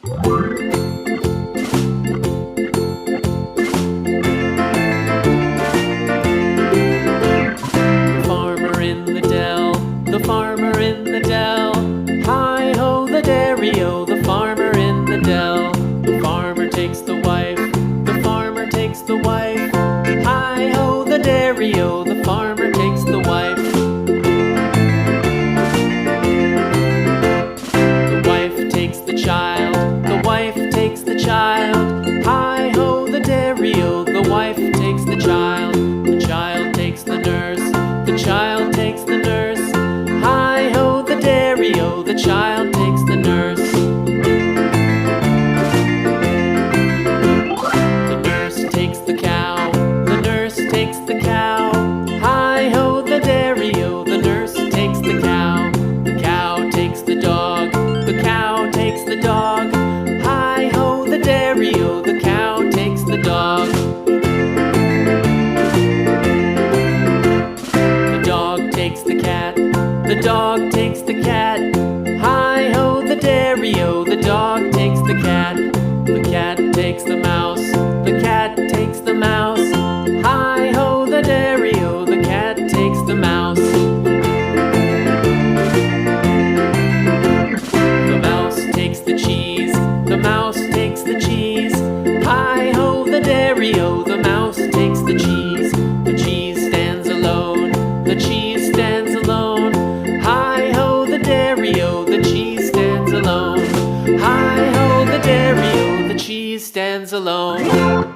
Farmer in the dell, the farmer in the dell. Hi-ho the dairy-o, the farmer in the dell. The farmer takes the wife, the farmer takes the wife. Hi-ho the dairy-o, the farmer takes the wife. The wife takes the child, the wife takes the child. Hi-ho the dairy-o, the wife takes the child. The child takes the nurse, the child takes the nurse. Hi-ho the dairy-o, the child takes the nurse. The nurse takes the cow, the nurse takes the cow. Hi-ho the dairy-o, the nurse takes the cow. The cow takes the dog, the cow takes the dog. Hi-ho the dairy-o, the cow takes the dog. The dog takes the cat, the dog takes the cat. Hi-ho the dairy-o, the dog takes the cat. The cat takes the mouse, the cat takes the mouse. Hi-ho the dairy-o, the cat takes the mouse. The mouse takes the cheese, the mouse takes the cheese. Hi-ho the dairy-o, the mouse takes the cheese. The cheese stands alone, the cheese stands alone. Hi-ho the dairy-o, the cheese stands alone. Hi-ho the dairy-o, the cheese stands alone.